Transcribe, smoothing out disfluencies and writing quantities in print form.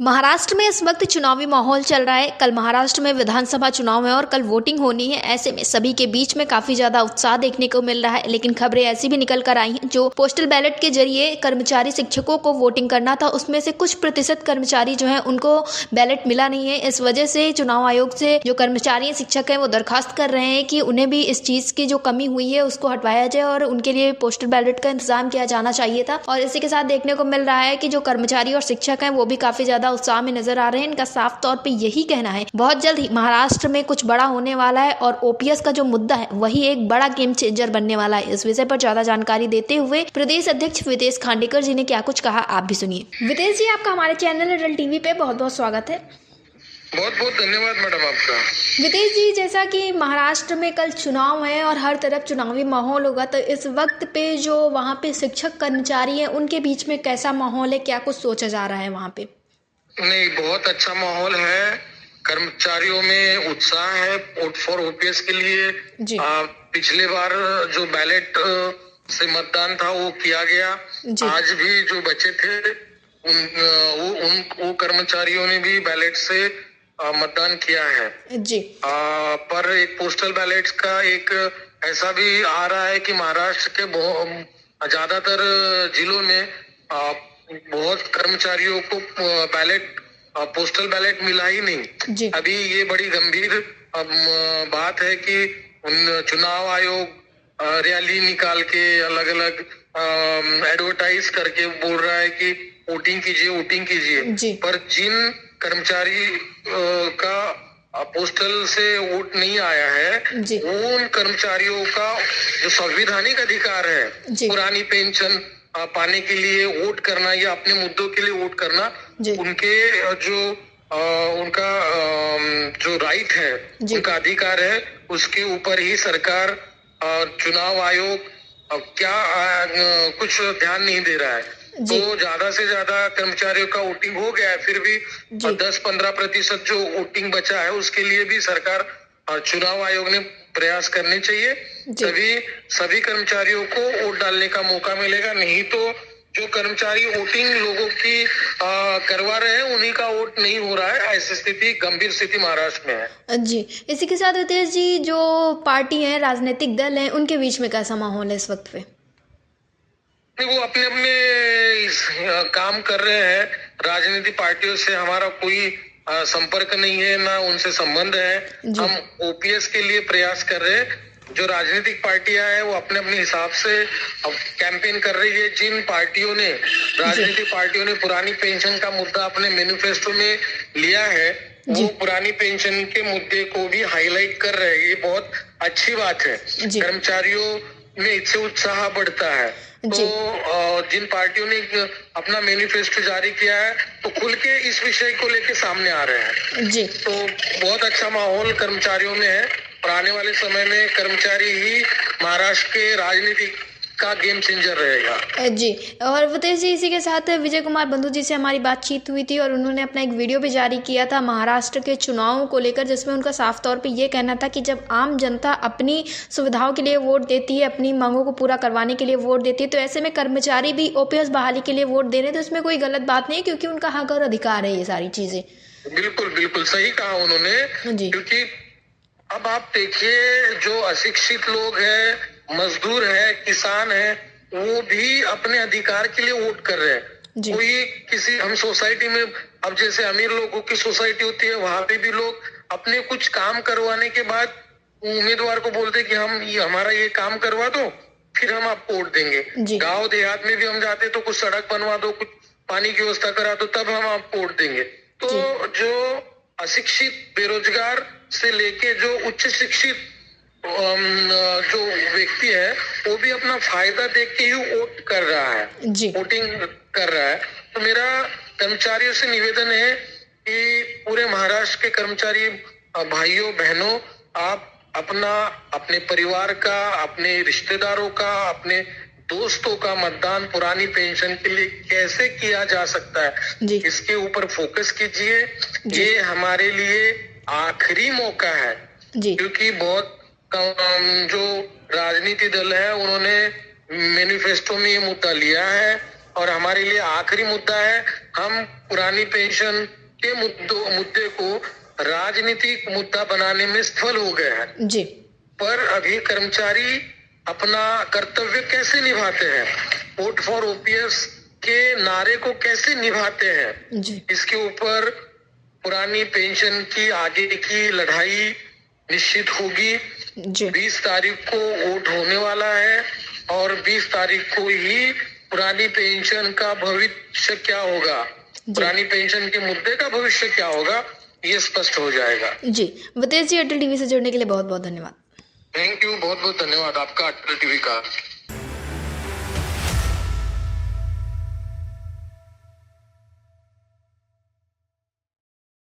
महाराष्ट्र में इस वक्त चुनावी माहौल चल रहा है। कल महाराष्ट्र में विधानसभा चुनाव है और कल वोटिंग होनी है। ऐसे में सभी के बीच में काफी ज्यादा उत्साह देखने को मिल रहा है, लेकिन खबरें ऐसी भी निकल कर आई हैं जो पोस्टल बैलेट के जरिए कर्मचारी शिक्षकों को वोटिंग करना था, उसमें से कुछ प्रतिशत कर्मचारी जो है उनको बैलेट मिला नहीं है। इस वजह से चुनाव आयोग से जो कर्मचारी शिक्षक है वो दरखास्त कर रहे हैं कि उन्हें भी इस चीज की जो कमी हुई है उसको हटवाया जाए और उनके लिए पोस्टल बैलेट का इंतजाम किया जाना चाहिए था। और इसी के साथ देखने को मिल रहा है कि जो कर्मचारी और शिक्षक हैं वो भी काफी ज्यादा उत्साह में नजर आ रहे हैं। इनका साफ तौर पे यही कहना है बहुत जल्द ही महाराष्ट्र में कुछ बड़ा होने वाला है और ओपीएस का जो मुद्दा है वही एक बड़ा गेम चेंजर बनने वाला है। इस विषय पर ज्यादा जानकारी देते हुए प्रदेश अध्यक्ष विदेश खांडेकर जी ने क्या कुछ कहा, आप भी सुनिए। विदेश जी, आपका हमारे चैनल अडल्ट टीवी पे बहुत बहुत स्वागत है। बहुत बहुत धन्यवाद मैडम आपका। विदेश जी, जैसा कि महाराष्ट्र में कल चुनाव है और हर तरफ चुनावी माहौल होगा, तो इस वक्त पे जो वहाँ पे शिक्षक कर्मचारी हैं उनके बीच में कैसा माहौल है, क्या कुछ सोचा जा रहा है वहाँ पे? नहीं, बहुत अच्छा माहौल है। कर्मचारियों में उत्साह है वोट फॉर ओपीएस के लिए। पिछले बार जो बैलेट से मतदान था वो किया गया। आज भी जो बचे थे वो कर्मचारियों ने भी बैलेट से मतदान किया है जी। पर एक पोस्टल बैलेट का एक ऐसा भी आ रहा है कि महाराष्ट्र के ज्यादातर जिलों में बहुत कर्मचारियों को पोस्टल बैलेट मिला ही नहीं। अभी ये बड़ी गंभीर बात है कि चुनाव आयोग रैली निकाल के अलग अलग एडवर्टाइज करके बोल रहा है कि वोटिंग कीजिए, पर जिन कर्मचारी का पोस्टल से वोट नहीं आया है वो उन कर्मचारियों का जो संवैधानिक अधिकार है पुरानी पेंशन पाने के लिए वोट करना या अपने मुद्दों के लिए वोट करना, उनके उनका जो राइट है, उनका अधिकार है, उसके ऊपर ही सरकार चुनाव आयोग क्या कुछ ध्यान नहीं दे रहा है। तो ज्यादा से ज्यादा कर्मचारियों का वोटिंग हो गया है, फिर भी 10-15% जो वोटिंग बचा है उसके लिए भी सरकार चुनाव आयोग ने प्रयास करने चाहिए। सभी कर्मचारियों को वोट डालने का मौका मिलेगा, नहीं तो जो कर्मचारी वोटिंग लोगों की करवा रहे हैं उन्हीं का वोट नहीं हो रहा है। ऐसी स्थिति, गंभीर स्थिति महाराष्ट्र में है जी। इसी के साथ रितेश जी, जो पार्टी है, राजनीतिक दल है, उनके बीच में कैसा माहौल है इस वक्त पे? वो अपने अपने काम कर रहे हैं। राजनीतिक पार्टियों से हमारा कोई संपर्क नहीं है, ना उनसे संबंध है। हम ओपीएस के लिए प्रयास कर रहे हैं। जो राजनीतिक पार्टियां हैं वो अपने अपने हिसाब से कैंपेन कर रही है। जिन राजनीतिक पार्टियों ने पुरानी पेंशन का मुद्दा अपने मैनिफेस्टो में लिया है, वो पुरानी पेंशन के मुद्दे को भी हाईलाइट कर रहे हैं। ये बहुत अच्छी बात है। कर्मचारियों में इससे उत्साह बढ़ता है। तो जिन पार्टियों ने अपना मैनिफेस्टो जारी किया है तो खुल के इस विषय को लेके सामने आ रहे हैं तो बहुत अच्छा माहौल कर्मचारियों में है। और आने वाले समय में कर्मचारी ही महाराष्ट्र के राजनीति का गेम चेंजर रहेगा जी। और वितेश जी, इसी के साथ विजय कुमार बंधु जी से हमारी बातचीत हुई थी और उन्होंने अपना एक वीडियो भी जारी किया था महाराष्ट्र के चुनाव को लेकर, जिसमें उनका साफ तौर पे ये कहना था कि जब आम जनता अपनी सुविधाओं के लिए वोट देती है, अपनी मांगों को पूरा करवाने के लिए वोट देती है, तो ऐसे में कर्मचारी भी ओपीएस बहाली के लिए वोट दे रहे थे। उसमें कोई गलत बात नहीं है, क्योंकि उनका हक और अधिकार है ये सारी चीजें। बिल्कुल सही कहा उन्होंने। क्योंकि अब आप देखिए, जो अशिक्षित लोग हैं, मजदूर है, किसान है, वो भी अपने अधिकार के लिए वोट कर रहे हैं। कोई किसी हम सोसाइटी में, अब जैसे अमीर लोगों की सोसाइटी होती है, वहां पे भी लोग अपने कुछ काम करवाने के बाद उम्मीदवार को बोलते कि हमारा ये काम करवा दो, फिर हम आपको वोट देंगे। गांव देहात में भी हम जाते तो कुछ सड़क बनवा दो, कुछ पानी की व्यवस्था करा दो, तब हम आपको वोट देंगे। तो जो अशिक्षित, बेरोजगार से लेके जो उच्च शिक्षित जो व्यक्ति है वो भी अपना फायदा देख के ही वोट कर रहा है, वोटिंग कर रहा है। तो मेरा कर्मचारियों से निवेदन है कि पूरे महाराष्ट्र के कर्मचारी भाइयों बहनों, आप अपने परिवार का, अपने रिश्तेदारों का, अपने दोस्तों का मतदान पुरानी पेंशन के लिए कैसे किया जा सकता है, इसके ऊपर फोकस कीजिए। ये हमारे लिए आखिरी मौका है, क्योंकि बहुत जो राजनीति दल है उन्होंने मैनिफेस्टो में ये मुद्दा लिया है और हमारे लिए आखिरी मुद्दा है, हम पुरानी पेंशन के मुद्दे को राजनीतिक मुद्दा बनाने में सफल हो गए हैं जी। पर अभी कर्मचारी अपना कर्तव्य कैसे निभाते हैं, वोट फॉर ओपीएस के नारे को कैसे निभाते हैं जी। इसके ऊपर पुरानी पेंशन की आगे की लड़ाई निश्चित होगी। जी। 20 तारीख को वोट होने वाला है और 20 तारीख को ही पुरानी पेंशन का भविष्य क्या होगा, पुरानी पेंशन के मुद्दे का भविष्य क्या होगा, ये स्पष्ट हो जाएगा। जी, विदेश जी, अटल टीवी से जुड़ने के लिए बहुत बहुत धन्यवाद। थैंक यू, बहुत बहुत धन्यवाद आपका अटल टीवी का।